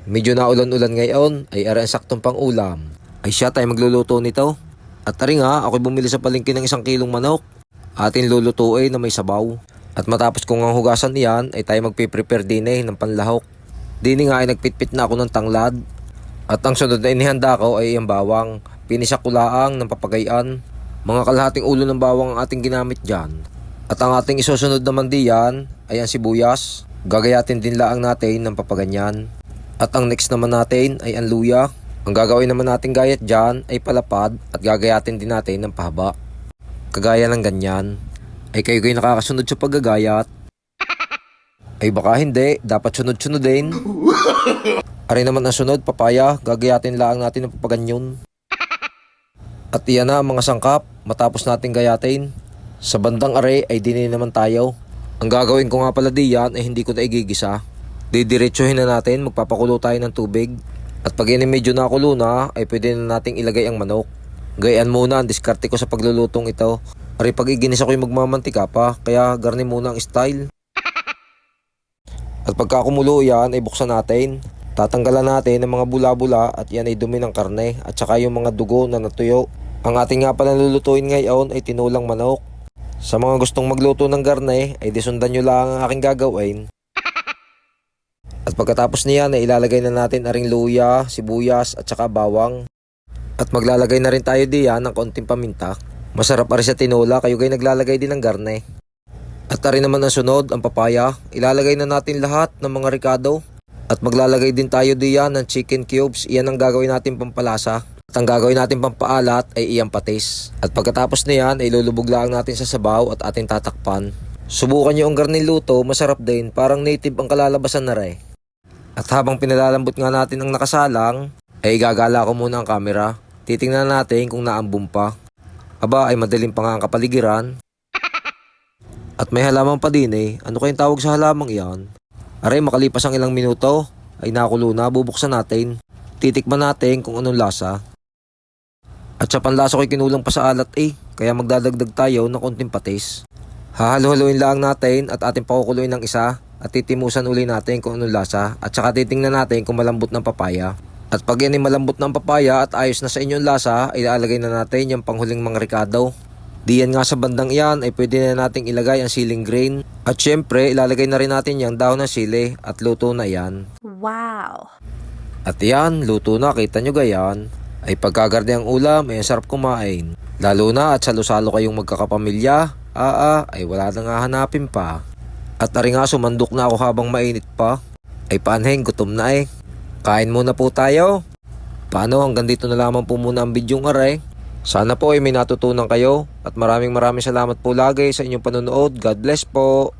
Medyo naulan-ulan ngayon ay ang saktong pang ulam. Ay siya tayo magluluto nito. At tari nga, ako'y bumili sa palengke ng 1 kilong manok. Atin lulutuin na may sabaw. At matapos kong ang hugasan iyan ay tayo magpiprepare din ng panlahok. Dini nga ay nagpitpit na ako ng tanglad. At ang sunod na inihanda ko ay ang bawang. Pinisak ko laang ng papagayan. Mga kalahating ulo ng bawang ang ating ginamit dyan. At ang ating isusunod naman diyan ay ang sibuyas. Gagayatin din laang natin ng papaganyan. At ang next naman natin ay ang luya. Ang gagawin naman natin gayat dyan ay palapad at gagayatin din natin ng pahaba. Kagaya ng ganyan. Ay kayo nakakasunod sa paggagayat. Ay baka hindi, dapat sunod-sunod din. Ari naman ang sunod, papaya. Gagayatin laang natin ng papaganyon. At iyan na ang mga sangkap matapos natin gayatin. Sa bandang are ay dinin naman tayo. Ang gagawin ko nga pala diyan ay hindi ko na igigisa. Didiretsuhin na natin, magpapakulo tayo ng tubig. At pag yan medyo nakulo na, ay pwede na nating ilagay ang manok. Gayaan muna ang diskarte ko sa paglulutong ito. Ari pag iginis ako'y magmamantika pa, kaya garni muna ang style. At pagka kumulo yan, ay buksan natin. Tatanggalan natin ng mga bula-bula at yan ay dumi ng karne at saka yung mga dugo na natuyo. Ang ating nga pala lulutuin ngayon ay tinulang manok. Sa mga gustong magluto ng garne, ay disundan nyo lang ang aking gagawin. At pagkatapos niyan ay ilalagay na natin aring luya, sibuyas at saka bawang. At maglalagay na rin tayo diyan ng konting paminta. Masarap ari sa tinola, kayo gay naglalagay din ng garne. At ari naman ang sunod, ang papaya. Ilalagay na natin lahat ng mga ricado. At maglalagay din tayo diyan ng chicken cubes. Iyan ang gagawin natin pampalasa. At ang gagawin natin pampaalat ay iyang patis. At pagkatapos niyan ay lulubog lang natin sa sabaw at ating tatakpan. Subukan nyo ang garne luto, masarap din. Parang native ang kalalabasan na rin. At habang pinalalambot nga natin ang nakasalang, ay gagala ko muna ang camera. Titingnan natin kung naambun pa. Aba ay madaling pa nga ang kapaligiran. At may halaman pa din Ano kayong tawag sa halamang iyan? Aray makalipas ang ilang minuto, ay nakulo na, bubuksan natin. Titikman natin kung anong lasa. At sa panlasa ko'y kinulang pa sa alat kaya magdadagdag tayo ng konting patis. Hahalo-haloin lang natin at ating pakukuluin ng isa. At titimusan uli natin kung anong lasa at saka titingnan natin kung malambot ng papaya. At pag yan ay malambot ng papaya at ayos na sa inyong lasa, ay ilalagay na natin yung panghuling mga ricado. Diyan nga sa bandang iyan ay pwede na nating ilagay ang siling grain. At syempre ilalagay na rin natin yung dahon ng sili at luto na yan. Wow! At yan, luto na, kita nyo gayan. Ay pagkagarde ang ulam ay sarap kumain. Lalo na at salo-salo kayong magkakapamilya, ay wala na nga hanapin pa. At ari nga sumandok na ako habang mainit pa. Ay panheng, gutom na Kain muna po tayo. Paano, hanggang dito na lamang po muna ang bidyong aray. Sana po ay may natutunan kayo. At maraming salamat po lagi sa inyong panonood. God bless po.